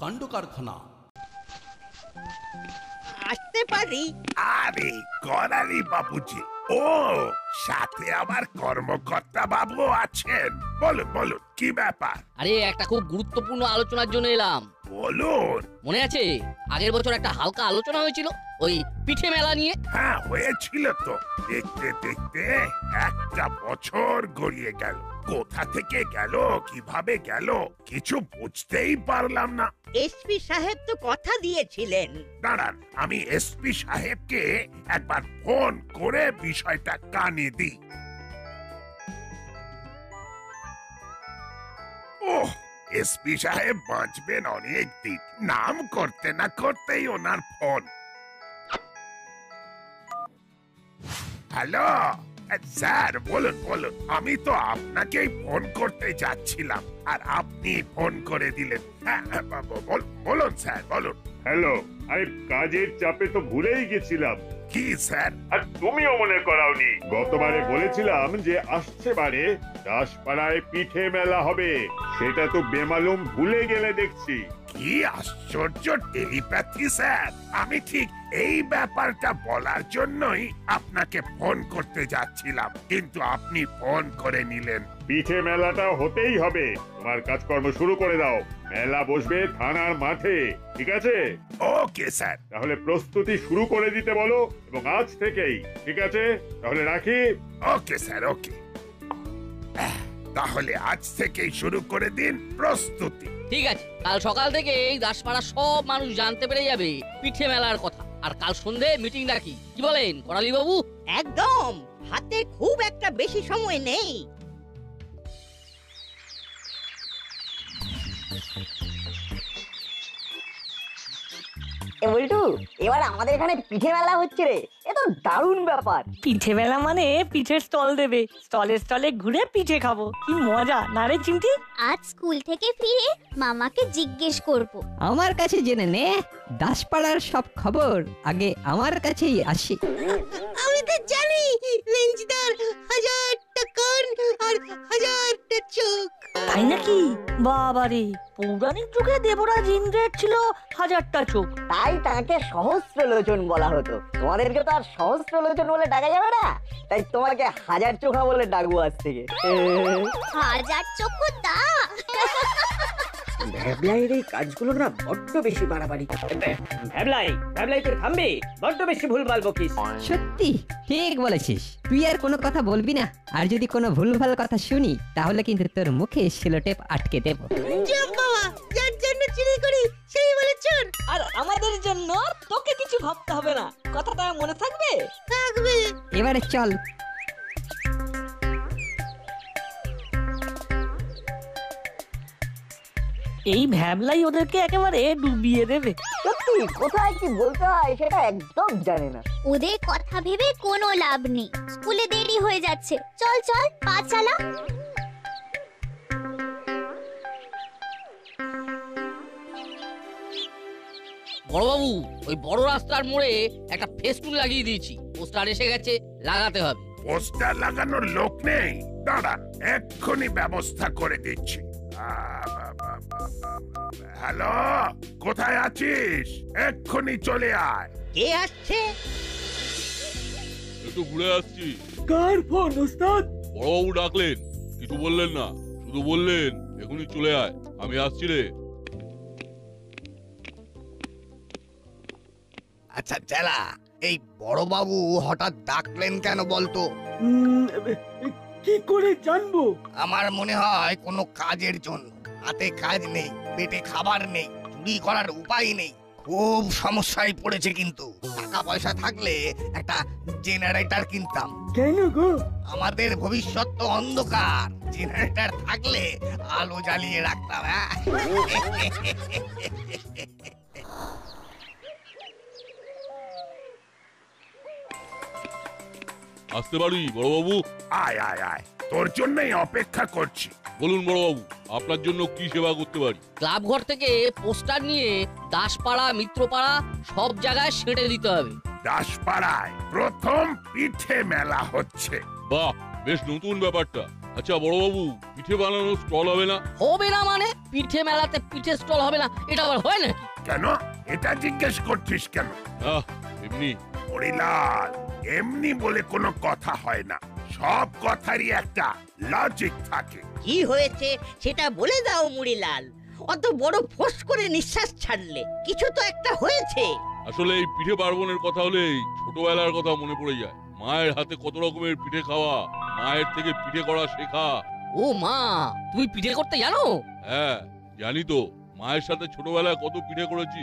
কাণ্ড কারখানা। আসতে পারি? আরে করালি বাবুজি, ও সাথে আমার কর্মকর্তা বাবু আছেন। বলুন বলুন, কি ব্যাপার? আরে একটা খুব গুরুত্বপূর্ণ আলোচনার জন্য এলাম। বলুন। মনে আছে আগের বছর একটা হালকা আলোচনা হয়েছিল ওই পিঠে মেলা নিয়ে? হ্যাঁ হয়েছিল তো। দেখতে দেখতে একটা বছর গড়িয়ে গেল। কোথা থেকে গেল, কিভাবে গেল, কিছু বুঝতেই পারলাম না। এসপি সাহেব তো কথা দিয়েছিলেন। দাঁড়ান, আমি এসপি সাহেবকে একবার ফোন করে বিষয়টা কানে দিই। ওহ, এসপি সাহেব বাঁচবেন অনেক দিন। নাম করতে না করতেই ওনার ফোন। হ্যালো স্যার, বলুন বলুন। আমি তো আপনাকেই ফোন করতে যাচ্ছিলাম আর আপনি ফোন করে দিলেন। বলুন স্যার, বলুন। হ্যালো, আরে কাজের চাপে তো ভুলেই গেছিলাম। কি স্যার? আর তুমিও মনে করাওনি। গতবারে বলেছিলাম যে আসছে বারে দাসপাড়ায় পিঠে মেলা হবে, সেটা তো বেমালুম ভুলে গেলে দেখছি। কি আশ্চর্য টেলিপ্যাথি স্যার! আমি ঠিক এই ব্যাপারটা বলার জন্যই আপনাকে ফোন করতে যাচ্ছিলাম, কিন্তু আপনি ফোন করে নিলেন। পিঠে মেলাটা হতেই হবে। তোমার কাজকর্ম শুরু করে দাও। মেলা বসবে থানার মাঠে, ঠিক আছে? Okay sir. তাহলে প্রস্তুতি শুরু করে দিতে বলো, এবং আজ থেকেই। ঠিক আছে, তাহলে রাখি। ওকে স্যার, ওকে। তাহলে আজ থেকেই শুরু করে দিন প্রস্তুতি। ঠিক আছে, কাল সকাল থেকে এই দাসপাড়া সব মানুষ জানতে পেরে যাবে পিঠে মেলার কথা। আর কাল সন্ধে মিটিং ডাকি, কি বলেন করালি বাবু? একদম। হাতে খুব একটা বেশি সময় নেই। বল্টু, এবার আমাদের এখানে পিঠে মেলা হচ্ছে রে। এ তো দারুণ ব্যাপার। পিঠে মেলা মানে পিঠের স্টল দেবে, স্টলে স্টলে ঘুরে পিঠে খাবো। কি মজা না রে চিমটি? আজ স্কুল থেকে ফিরে মামাকে জিজ্ঞেস করব। আমার কাছে জেনে নে, দাসপাড়ার সব খবর আগে আমার কাছেই আসে। আমি তো জানি রেঞ্জদার 1000টা কান আর 1000টা চোখ। তাই নাকি? বাবারে, পৌরাণিক যুগে দেবরাজ ইন্দ্রের ছিল 1000টা চোখ। তাই তাকে সহস্র লোচন বলা হতো। তোমাদেরকে তো আর সহস্র লোচন বলে ডাকা যাবে না, তাই তোমাকে 1000 চোখা বলে ডাকবো আজ থেকে। 1000 চক্ষু দা। ভ্যাবলাইয়ের এই কাজগুলো না বড্ড বেশি বাড়াবাড়ি। ভ্যাবলাই তো থামবে, বড্ড বেশি ভুলভাল বকিস। সত্যি ঠিক বলেছিস। তুই আর কোনো কথা বলবি না, আর যদি কোনো ভুলভাল কথা শুনি তাহলে কিন্তু তোর মুখে সেলোটেপ আটকে দেবো। যার জন্য চুরি করি সেই বলে চোর। আর আমাদের জন্য তোকে কিছু ভাবতে হবে না, কথাটা মনে থাকবে? থাকবে। এবারে চল। এই ভ্যাবলাই ওদেরকে একেবারে ডুবিয়ে দেবে। সত্যি কোথায় কি বলতে হয় সেটা একদম জানে না। ওদের কথা ভেবে কোনো লাভ নেই। স্কুলে দেরি হয়ে যাচ্ছে। চল চল, পা চালা। বড়বাবু, ওই বড় রাস্তার মোড়ে একটা ফেস্টুন লাগিয়ে দিয়েছি। পোস্টার এসে গেছে, লাগাতে হবে। পোস্টার লাগানোর লোক নেই? দাঁড়ান, এক্ষুনি ব্যবস্থা করে দিচ্ছি। হ্যালো, কোথায় আছিস? এক্ষুনি চলে আয়। কে আসছে? একটু ঘুরে আসছি। কার ফোন ওস্তাদ? বড়বাবু ডাকলেন, কিছু বললেন না, শুধু বললেন এখনই চলে আয়, আমি আসছি রে। আচ্ছা চেলা, এই বড়বাবু হঠাৎ ডাকলেন কেন বলতো? কি করে জানবো? আমার মনে হয় কোনো কাজের জন্য। হাতে কাজ নেই, পেটে খাবার নেই, চুরি করার উপায় নেই, খুব সমস্যায় পড়েছে। কিন্তু টাকা পয়সা থাকলে একটা জেনারেটর কিনতাম। কেন গো? আমাদের ভবিষ্যৎ তো অন্ধকার, জেনারেটর থাকলে আলো জ্বালিয়ে রাখতাম। আসতে পারি বড়বাবু? আয় আয় আয়, তোর জন্যই অপেক্ষা করছি। বলুন বড়বাবু, আপনার জন্য কি সেবা করতে পারি? ক্লাব ঘর থেকে পোস্টার নিয়ে দাসপাড়া, মিত্রপাড়া সব জায়গায় ছেঁটে দিতে হবে। দাসপাড়ায় প্রথম পিঠে মেলা হচ্ছে। বাহ, বেশ নতুন ব্যাপারটা। আচ্ছা বড়বাবু, পিঠে বানানোর স্টল হবে না? হবে না মানে? পিঠে মেলাতে পিঠে স্টল হবে না, এটা আবার হয় নাকি? কেন এটা জিজ্ঞেস করছিস কেন? এমনি। হরিলাল, এমনি বলে কোনো কথা হয় না, সব কথারই একটা লজিক থাকে। কি হয়েছে সেটা বলে দাও মুড়িলাল, অত বড় ফোঁস করে নিঃশ্বাস ছাড়লে, কিছু তো একটা হয়েছে। আসলে এই পিঠে পার্বণের কথা হলেই ছোটবেলার কথা মনে পড়ে যায়। মায়ের হাতে কত রকমের পিঠে খাওয়া, মায়ের থেকে পিঠে করা শেখা। ও মা, তুমি পিঠে করতে জানো? হ্যাঁ জানি তো, মায়ের সাথে ছোটবেলায় কত পিঠে করেছি।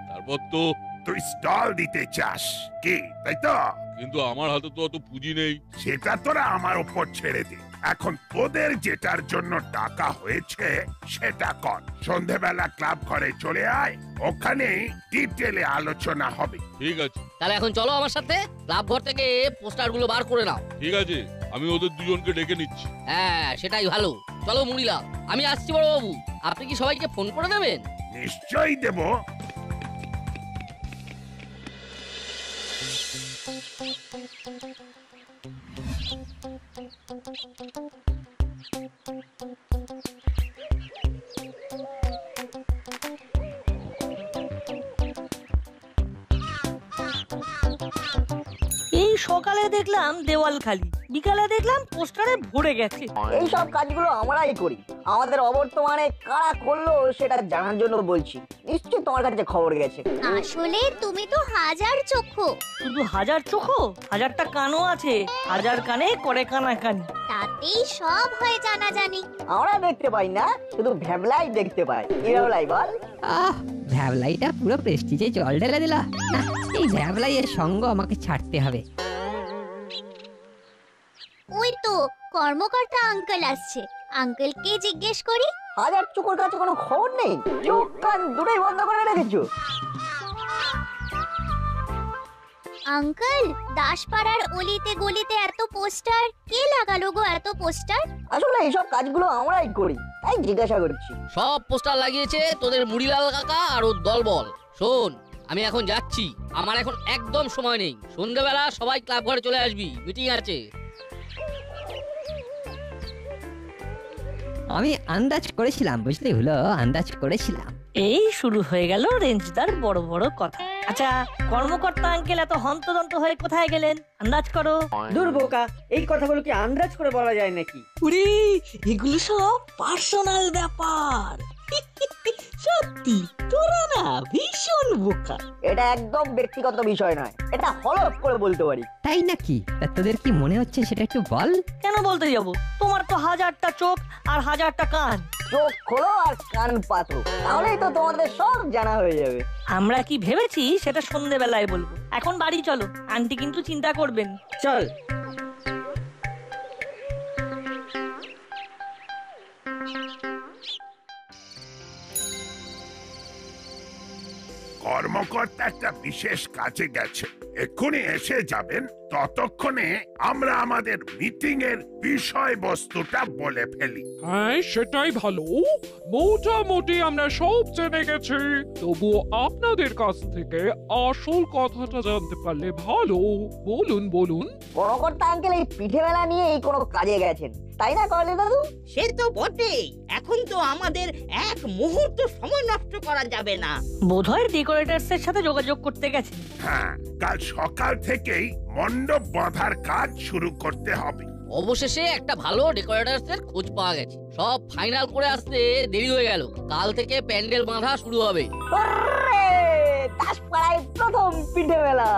তারপর তো। তুই স্টল দিতে চাস কি, তাই তো? কিন্তু আমার হাতে তো অত পুঁজি নেই। সেটা তোরা আমার উপর ছেড়ে দে। এখন তোদের যেটার জন্য টাকা হয়েছে সেটা কর। সন্ধেবেলা ক্লাব ঘরে চলে আয়, ওখানে ডিটেলে আলোচনা হবে। ঠিক আছে। তাহলে এখন চলো আমার সাথে, ক্লাব ঘর থেকে পোস্টার গুলো বার করে নাও। ঠিক আছে, আমি ওদের দুজনকে ডেকে নিচ্ছি। হ্যাঁ সেটাই ভালো। চলো মুড়িলাল, আমি আসছি বড়বাবু। আপনি কি সবাইকে ফোন করে দেবেন? নিশ্চয়ই দেব। এই সকালে দেখলাম দেওয়াল খালি, বিকালে দেখলাম পোস্টারে ভরে গেছে। এই সব কাজগুলো আমরাই করি, আমাদের অবর্তমানে কারা করলো সেটা জানার জন্য বলছি। নিশ্চয়ই তোমার কাছে খবর গেছে। আসলে তুমি তো হাজার চক্ষু। শুধু হাজার চোখো, হাজারটা কানও আছে, হাজার কানে করে কানাকানি। তাতেই সব হয় জানাজানি। আমরা দেখতে পাই না, শুধু ভ্যাবলাই দেখতে পাই। কি ভ্যাবলাই বল? ভ্যাবলাইটা পুরো প্রেস্টিজে জল ঢেলে দিল। এই ভ্যাবলাইয়ের সঙ্গ আমাকে ছাড়তে হবে। ওই তো কর্মকর্তা আঙ্কেল আসছে, আঙ্কেলকে জিজ্ঞেস করি। হাজার চোখের কাছে কোনো খবর নেই, চোখ কান দুটোই বন্ধ করে রেখেছো। আঙ্কেল, দাসপাড়ার অলিতে গলিতে এত পোস্টার কে লাগালো গো? এত পোস্টার? আসলে এইসব কাজগুলো আমরাই করি, তাই জিজ্ঞাসা করছি। সব পোস্টার লাগিয়েছে তোদের মুড়িলাল কাকা আর ওর দলবল। শোন, আমি এখন যাচ্ছি, আমার এখন একদম সময় নেই। সন্ধ্যাবেলা সবাই ক্লাব ঘরে চলে আসবি, মিটিং আছে। আমি আন্দাজ করেছিলাম, বুঝলি হলো, আন্দাজ করেছিলাম। এই শুরু হয়ে গেল রেঞ্জদার বড় বড় কথা। আচ্ছা, কর্মকর্তা আঙ্কেল এত হন্তদন্ত হয়ে কোথায় গেলেন? আন্দাজ করো। দূর বোকা, এই কথাগুলো কি আন্দাজ করে বলা যায় নাকি? উরি, এগুলো সব পার্সোনাল ব্যাপার। সত্যি তোরা না ভীষণ বোকা। এটা একদম ব্যক্তিগত বিষয় নয়, এটা হলফ করে বলতে পারি। তাই নাকি? তা তোদের কি মনে হচ্ছে সেটা একটু বল। কেন বলতে যাব? তোমার তো হাজারটা চোখ আর হাজারটা কান। চোখ খোলো আর কান পাতো, তাহলেই তো তোমাদের সব জানা হয়ে যাবে। আমরা কি ভেবেছি সেটা সন্ধ্যেবেলায় বলবো। এখন বাড়ি চলো, আন্টি কিন্তু চিন্তা করবেন। চল। কর্মকর্তা একটা বিশেষ কাজে গেছে, এক্ষুনি এসে যাবেন। ততক্ষণে আমরা আমাদের মিটিং এর বিষয়বস্তুটা বলে ফেলি। হ্যাঁ সেটাই ভালো, মোটামুটি আমরা সব জেনে গেছি। তবুও আপনাদের কাছ থেকে আসল কথাটা জানতে পারলে ভালো। বলুন বলুন। কর্মকর্তা আঙ্কেল এই পিঠে মেলা নিয়ে এই কোনো কাজে গেছেন, তাই না করলে দাদু? সে তো বটেই, এখন তো আমাদের এক মুহূর্ত সময় নষ্ট করা যাবে না। বোধহয় ডেকোরেটরস এর সাথে যোগাযোগ করতে গেছেন। হ্যাঁ, কাল সকাল থেকেই মণ্ডপ বাঁধার কাজ শুরু করতে হবে। অবশেষে একটা ভালো ডেকোরেটরসের খোঁজ পাওয়া গেছে। সব ফাইনাল করে আসতে দেরি হয়ে গেল। কাল থেকে প্যান্ডেল বাঁধা শুরু হবে। দাসপাড়ায় প্রথম পিঠে মেলা।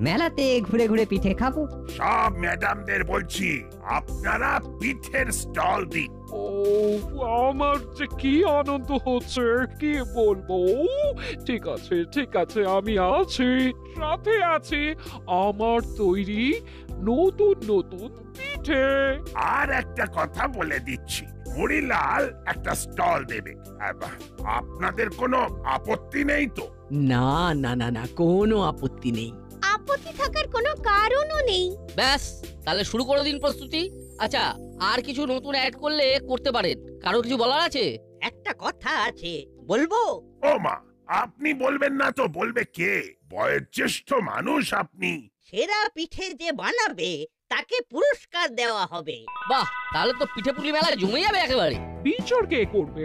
মেলাতে ঘুরে ঘুরে পিঠে খাবো। সব ম্যাডামদের বলছি, আপনারা পিঠের স্টল দিন। ও, আমার যে কি আনন্দ হচ্ছে কি বলবো। ঠিক আছে ঠিক আছে, আমি আছি, সাথে আছি আমার তৈরি নতুন নতুন পিঠে। আর একটা কথা বলে দিচ্ছি, মুড়িলাল একটা স্টল দেবে। আপনাদের কোনো আপত্তি নেই তো? না না না না, কোনো আপত্তি নেই। আপত্তি থাকার কোনো কারণও নেই। ব্যাস, তাহলে শুরু করে দিন প্রস্তুতি। আচ্ছা, আর কিছু নতুন অ্যাড করলে করতে পারেন। কারো কিছু বলার আছে? একটা কথা আছে, বলবো? ও মা, আপনি বলবেন না তো বলবে কে? বয়োজ্যেষ্ঠ মানুষ আপনি। সেরা পিঠে যে বানাবে তাকে পুরস্কার দেওয়া হবে। বাহ, তাহলে তো পিঠে পুলি মেলা জমে যাবে একেবারে। বিচার কে করবে?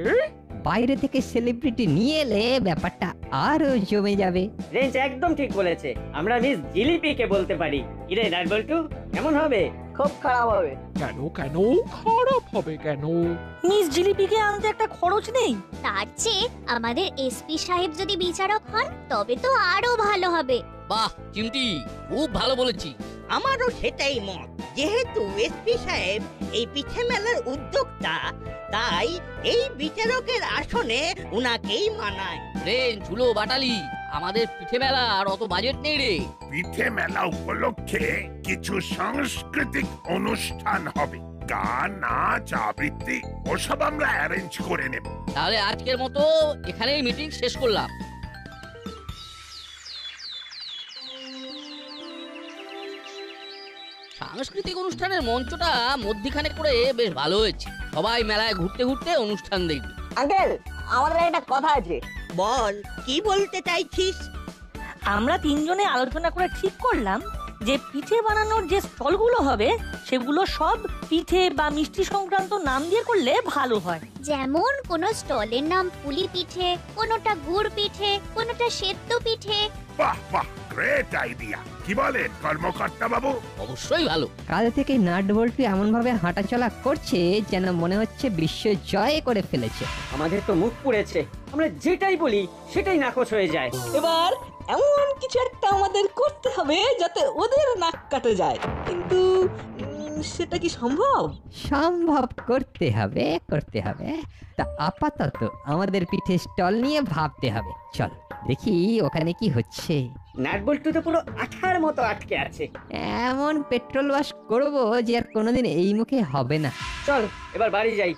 বাইরে থেকে সেলিব্রিটি নিয়ে এলে ব্যাপারটা আরো জমে যাবে। রেঞ্জ একদম ঠিক বলেছে। আমরা মিস জিলিপিকে বলতে পারি। কিরে নাটবল্টু, কেমন হবে? খুব খারাপ হবে। কেন কেন খারাপ হবে কেন? মিস জিলিপিকে আনতে একটা খরচ নেই? তার চেয়ে আমাদের এসপি সাহেব যদি বিচারক হন তবে তো আরো ভালো হবে। বাহ চিমটি, খুব ভালো বলেছি। আমারও সেটাই মত। যেহেতু এসপি সাহেব এই পিঠে মেলার উদ্যোক্তা, তাই এই বিচারকের আসনে উনাকেই মানায়। রেঞ্জ, ঝুলো, বাটালি, আমাদের পিঠে মেলা আর অত বাজেট নেই রে। পিঠে মেলা উপলক্ষে কিছু সাংস্কৃতিক অনুষ্ঠান হবে, গান, নাচ, আবৃত্তি, ওসব আমরা অ্যারেঞ্জ করে নেব। তাহলে আজকের মতো এখানেই মিটিং শেষ করলাম। সাংস্কৃতিক অনুষ্ঠানের মঞ্চটা মধ্যিখানে করে বেশ ভালো হয়েছে। সবাই মেলায় ঘুরতে ঘুরতে অনুষ্ঠান দেখবে। আঙ্কেল, আমাদের একটা কথা আছে। বল, কি বলতে চাইছিস? আমরা তিনজনে আলোচনা করে ঠিক করলাম যে পিঠে বানানোর যে স্টলগুলো হবে সেগুলো সব পিঠে বা মিষ্টি সংক্রান্ত নাম দিয়ে করলে ভালো হয়। যেমন কোন স্টলের নাম পুলি পিঠে, কোনটা গুড় পিঠে, কোনটা সেদ্ধ পিঠে। বাহ বাহ, গ্রেট আইডিয়া। কি বলেন কর্মকর্তা বাবু? অবশ্যই ভালো। কাল থেকে নাট বল্টু এমন ভাবে হাঁটাচলা করছে যেন মনে হচ্ছে বিশ্ব জয় করে ফেলেছে। আমাদের তো মুখ পুড়েছে, আমরা যেটাই বলি সেটাই নাকচ হয়ে যায়। এবার এমন কিছু একটা আমাদের করতে হবে যাতে ওদের নাক কাটে যায়, কিন্তু সেটা কি সম্ভব? সম্ভব করতে হবে, করতে হবে। তা আপাতত আমাদের পিঠে স্টল নিয়ে ভাবতে হবে। চল দেখি ওখানে কি হচ্ছে। নাটবল্টু তো পুরো আঠার মতো আটকে আছে। এমন পেট্রোল ওয়াশ করবো যে আর কোনোদিন এই মুখে হবে না। চল এবার বাড়ি যাই।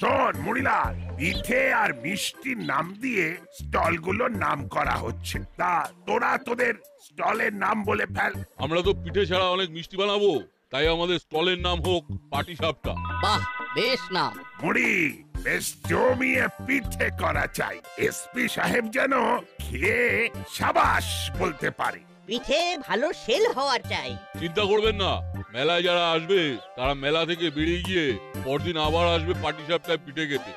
শোন মুড়িলাল, পিঠে আর মিষ্টির নাম দিয়ে স্টলগুলোর নাম করা হচ্ছে। তা তোরা তোদের স্টলের নাম বলে ফেল। আমরা তো পিঠে ছাড়া অনেক মিষ্টি বানাবো, তাই আমাদের স্টলের নাম হোক পাটি সাপটা। বাহ, বেশ নাম। মুড়ি, বেশ জমিয়ে পিঠে করা চাই। এসপি সাহেব যেন খেয়ে সাবাস বলতে পারে। পিঠে ভালো সেল হওয়া চাই। চিন্তা করবেন না, মেলায় যারা আসবে তারা মেলা থেকে বেরিয়ে গিয়ে পরদিন আবার আসবে পাটি সাপটায় পিঠে খেতে।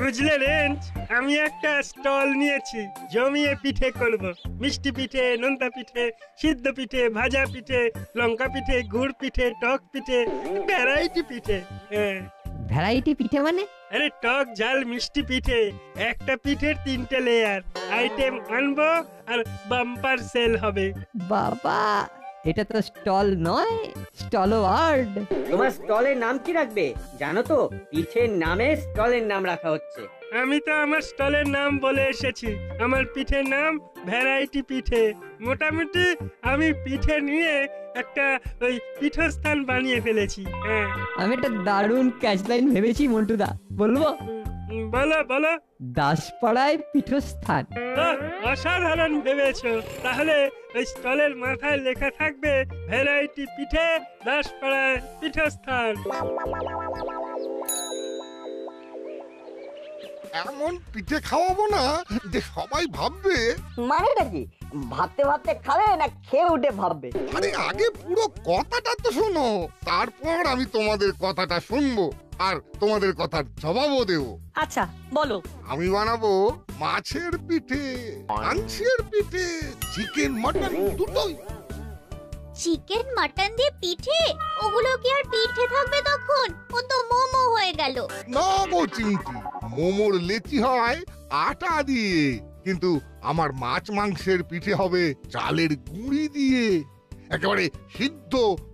বুঝলে রেঞ্জ, আমি একটা স্টল নিয়েছি, জমিয়ে পিঠে করব। মিষ্টি পিঠে, নোনতা পিঠে, সিদ্ধ পিঠে, ভাজা পিঠে, লঙ্কা পিঠে, গুড় পিঠে, টক পিঠে, ভ্যারাইটি পিঠে। হ্যাঁ। ভ্যারাইটি পিঠে মানে? আরে টক ঝাল মিষ্টি পিঠে, একটা পিঠের 3টে লেয়ার। আইটেম আনবো আর বাম্পার সেল হবে। বাবা, এটা তো স্টল নয়, স্টল ওয়ার্ড। তোমার স্টলের নাম কি রাখবে জানো তো? পিঠের নামে স্টলের নাম রাখা হচ্ছে। আমি তো আমার স্টলের নাম বলে এসেছি। আমার পিঠের নাম ভ্যারাইটি পিঠে। মোটামুটি আমি পিঠে নিয়ে একটা ওই পীঠস্থান বানিয়ে ফেলেছি। হ্যাঁ, আমি একটা দারুণ ক্যাচলাইন ভেবেছি মন্টুদা, বলবো? বলো বলো। দাসপাড়ায় পীঠস্থান। অসাধারণ ভেবেছো। তাহলে ওই স্টলের মাথায় লেখা থাকবে ভ্যারাইটি পিঠে, দাসপাড়ায় পীঠস্থান। এমন পিঠে খাওয়াবো না যে সবাই ভাববে। মানেটা কি? ভাবতে ভাবতে খাবে না খেয়ে উঠে ভাববে? আরে আগে পুরো কথাটা তো শোনো, তারপর আমি তোমাদের কথাটা শুনবো আর তোমাদের কথার জবাবও দেবো। আচ্ছা বলো। আমি বানাবো মাছের পিঠে, মাংসের পিঠে, চিকেন মটন দুটোই। চিকেন মাটন দিয়ে পিঠে? ওগুলো কি আর পিঠে থাকবে তখন? ও তো মোমো হয়ে গেল। না গো চিমটি, মোমোর লেচি হয় আটা দিয়ে, কিন্তু আমার মাছ মাংসের পিঠে হবে চালের গুঁড়ি দিয়ে, একেবারে সিদ্ধ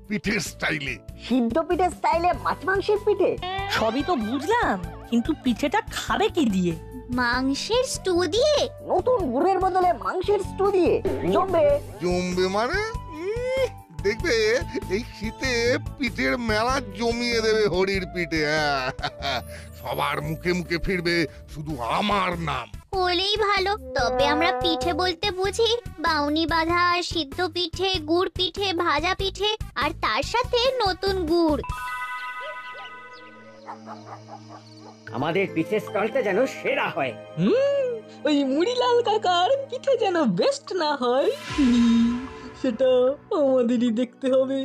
পিঠের স্টাইলে। সিদ্ধ পিঠের স্টাইলে মাছ মাংসের পিঠে? সবই তো বুঝলাম, কিন্তু পিঠেটা খাবে কি দিয়ে? মাংসের স্টু দিয়ে? নতুন গুড়ের বদলে মাংসের স্টু দিয়ে জমবে। জমবে মানে? দেখবে এই শীতে পিঠের মেলা জমিয়ে দেবে হরির পিঠে। সবার মুখে মুখে ফিরবে শুধু আমার নাম। হলেই ভালো। তবে আমরা পিঠে বলতে বুঝি বাউনি বাঁধা, সিদ্ধ পিঠে, গুড় পিঠে, ভাজা পিঠে আর তার সাথে নতুন গুড়। আমাদের পিঠের স্টলটা যেন সেরা হয়। ওই মুড়িলাল কাকার পিঠে যেন বেস্ট না হয় সেটা আমাদেরই দেখতে হবে।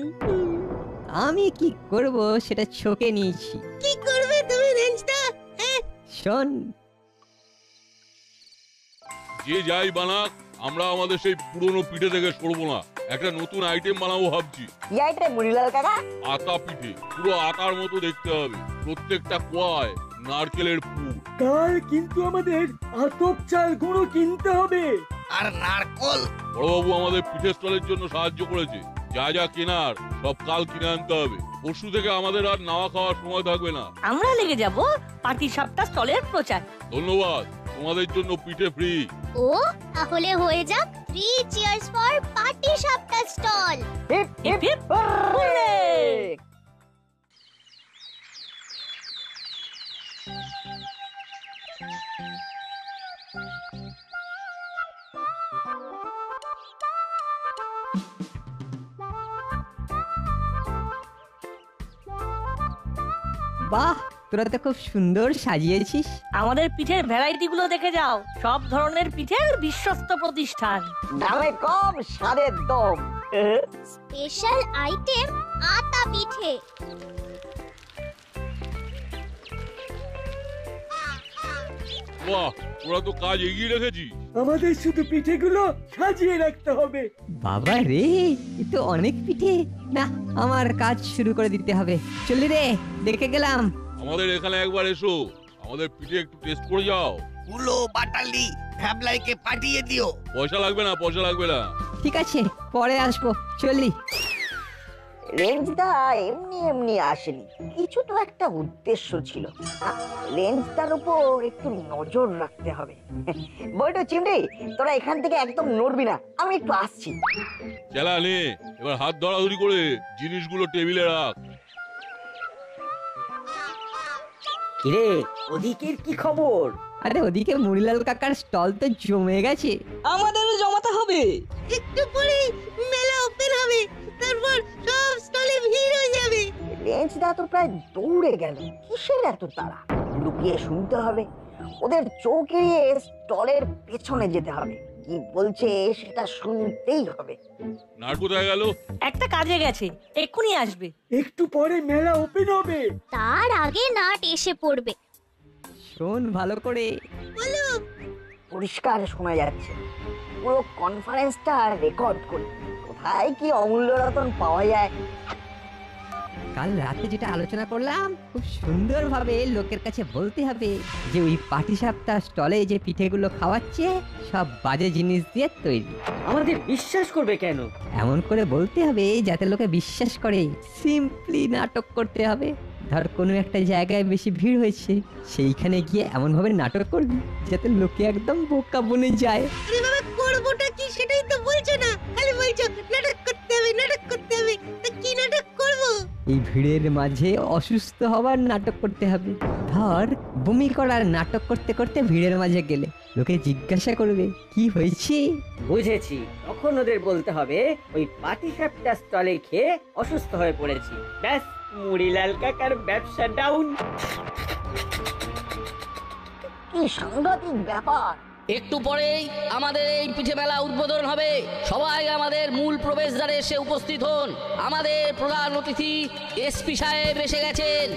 আমি কি করব সেটা চোখে নিয়েছি। কি করবে তুমি রেঞ্জটা? শোন, যে যাই বানাক, আমরা আমাদের সেই পুরনো পিঠে থেকে সরবো না। একটা নতুন আইটেম বানাবো ভাবছি। কি আইটেম মুড়িলাল কাকা? আতা পিঠে, পুরো আতার মতো দেখতে হবে, প্রত্যেকটা কোয়ায় নারকেলের পুর। কাল কিন্তু আমাদের আতপ চাল গুঁড়ো কিনতে হবে। আর নারকল। বড়বাবু আমাদের পিঠে স্টলের জন্য সাহায্য করেছে, যা যা কেনার সব কাল কিনে আনতে হবে। পরশু থেকে আমাদের আর নাওয়া খাওয়ার সময় থাকবে না। আমরা লেগে যাব পাটি সাপটা স্টলের প্রচার। ধন্যবাদ, তোমাদের জন্য পিঠে ফ্রি। ও তাহলে হয়ে যাক 3 cheers for patishapta stall. Hip hip hip hurray! বাহ, তোরা তো খুব সুন্দর সাজিয়েছিস। আমাদের পিঠের ভ্যারাইটি গুলো দেখে যাও, সব ধরনের পিঠের বিশ্বস্ত প্রতিষ্ঠান। দামে কম, স্বাদের দম। স্পেশাল আইটেম আতা পিঠে। বাহ, ওরা তো কাজ এগিয়ে রেখেছি। আমাদের শুধু পিঠেগুলো সাজিয়ে রাখতে হবে। বাবা রে, এ তো অনেক পিঠে। না, আমার কাজ শুরু করে দিতে হবে। চলি রে, দেখে গেলাম। আমাদের এখানে একবার এসো, আমাদের পিঠে একটু টেস্ট করে যাও। কুলো বাটালি ভ্যাবলাইকে পাঠিয়ে দিও। পয়সা লাগবে না, পয়সা লাগবে না। ঠিক আছে, পরে আসবো। চলি। রেঞ্জদা এমনি এমনি আসেনি, কিছু তো একটা উদ্দেশ্য ছিল। রেঞ্জদার উপর একটু নজর রাখতে হবে। বইটা চিমড়ি, তোরা এখান থেকে একদম নড়বি না, আমি একটু আসছি। চেলা নে, এবার হাত ধরাধরি করে জিনিসগুলো টেবিলে রাখ। কিরে, ওদিকের কি খবর? আরে ওদিকে মুড়িলাল কাকার স্টল তো জমে গেছে। আমাদেরও জমাতে হবে। একটু পরে মেলা ওপেন হবে, তারপর সব স্টলে ভিড় হয়ে যাবে। রেঞ্জদা তো প্রায় দৌড়ে গেল, কিসের এত তাড়া? লুকিয়ে শুনতে হবে, ওদের চোখ এড়িয়ে স্টলের পেছনে যেতে হবে। কি বলছে সেটা শুনতেই হবে। নাট কোথায় গেল? একটা কাজে গেছে, এক্ষুনি আসবে। একটু পরে মেলা ওপেন হবে, তার আগে নাট এসে পড়বে। শোন ভালো করে। বলো। পরিষ্কার শোনা যাচ্ছে। পুরো কনফারেন্সটা রেকর্ড করি। কোথায় কি অমূল্য রতন পাওয়া যায়? কাল রাতে যেটা আলোচনা করলাম, খুব সুন্দরভাবে লোকের কাছে বলতে হবে যে ওই পাটিসাপটা স্টলে যে পিঠেগুলো খাওয়াচ্ছে সব বাজে জিনিস দিয়ে তৈরি। আমাদের বিশ্বাস করবে কেন? এমন করে বলতে হবে যাতে লোকে বিশ্বাস করে। সিম্পলি নাটক করতে হবে। ধর কোনো একটা জায়গায় বেশি ভিড় হয়েছে, সেইখানে গিয়ে এমন ভাবে নাটক করবি যাতে লোকে একদম বোকা বনে যায়। আরে বাবা, করবোটা কি সেটাই তো বলছো না, খালি বলছো নাটক করতে হবে, নাটক করতে হবে। তা কি নাটক করব? এই ভিড়ের মাঝে অসুস্থ হবার নাটক করতে হবে। ধর বমি করার নাটক করতে করতে ভিড়ের মাঝে গেলে লোকে জিজ্ঞাসা করবে কি হয়েছে। বুঝেছি, তখন ওদের বলতে হবে ওই পাটিসাপটা স্টলে খেয়ে অসুস্থ হয়ে পড়েছি। ব্যাস, মুড়িলাল কাকার ব্যবসা ডাউন। কি সাংঘাতিক ব্যাপার! একটু পরেই আমাদের এই পিঠে মেলা উদ্বোধন হবে। সবাই আমাদের মূল প্রবেশদ্বারে এসে উপস্থিত হন। আমাদের প্রধান অতিথি এসপি সাহেব এসে গেছেন।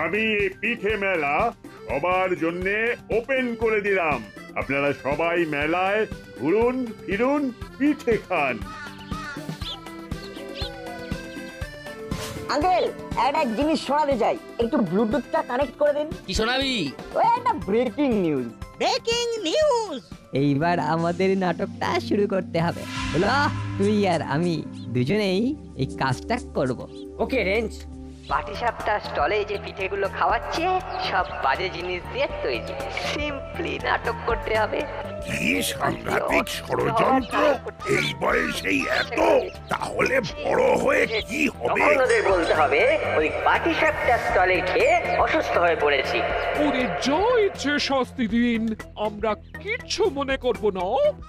আমি এই পিঠে মেলা সবার জন্য ওপেন করে দিলাম। আপনারা সবাই মেলায় ঘুরুন ফিরুন, পিঠে খান। আঙ্কেল, একটা জিনিস শোনাতে চাই, একটু ব্লুটুথটা কানেক্ট করে দিন। কি শোনাবি? ওই একটা ব্রেকিং নিউজ। Breaking news! এইবার আমাদের নাটকটা শুরু করতে হবে। বলো, তুই আর আমি দুজনেই এই কাজটা করব। ওকে রেঞ্জ। পাটিসাপটা স্টলে যে পিঠেগুলো খাওয়াচ্ছে সব বাজে জিনিস দিয়ে তৈরি। সিম্পলি নাটক করতে হবে। কি সাংঘাতিক ষড়যন্ত্র! এই বয়সেই এত, তাহলে বড় হয়ে কি হবে? তখন ওদের বলতে হবে ওই পাটিসাপটা স্টলে খেয়ে অসুস্থ হয়ে পড়েছি। ওরে যা ইচ্ছে শাস্তি দিন, আমরা কিচ্ছু মনে করব না।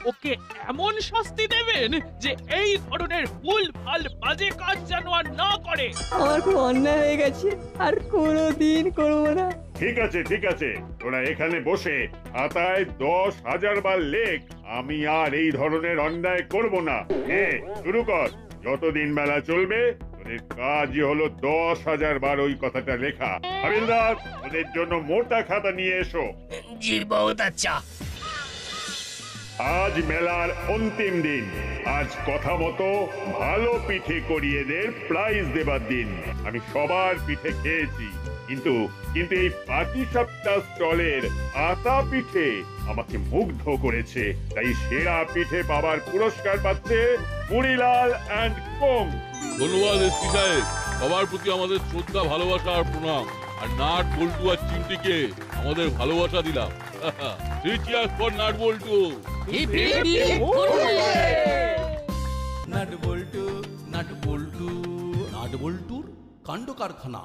ওকে এমন শাস্তি দেবেন যে এই ধরনের ভুল ভাল বাজে কাজ যেন আর না করে। আমার খুব অন্যায় হয়ে গেছে, আর কোনোদিন করবো না। ঠিক আছে ঠিক আছে, তোরা এখানে বসে খাতায় 10,000 বার লেখ আমি আর এই ধরনের অন্যায় করব না। হ্যাঁ, শুরু কর। যতদিন মেলা চলবে তোদের কাজই হলো 10,000 বার ওই কথাটা লেখা। হাবিলদার, ওদের জন্য মোটা খাতা নিয়ে এসো। জি বহুত আচ্ছা। আজ মেলার অন্তিম দিন। আজ কথা মতো ভালো পিঠে করিয়েদের প্রাইজ দেবার দিন। আমি সবার পিঠে খেয়েছি, কিন্তু এই পাটিসাপটা স্টলের আতা পিঠে আমাকে মুগ্ধ করেছে। তাই সেরা পিঠে পাবার পুরস্কার পাচ্ছে মুড়িলাল অ্যান্ড কোং। ধন্যবাদ এসপি সাহেব, সবার প্রতি আমাদের শ্রদ্ধা, ভালোবাসা আর প্রণাম। আর নাট বল্টু আর চিমটিকে আমাদের ভালোবাসা দিলাম। Three cheers for nut Boltu. Nut Boltu, nut Boltu, nut বল্টুর কাণ্ড কারখানা।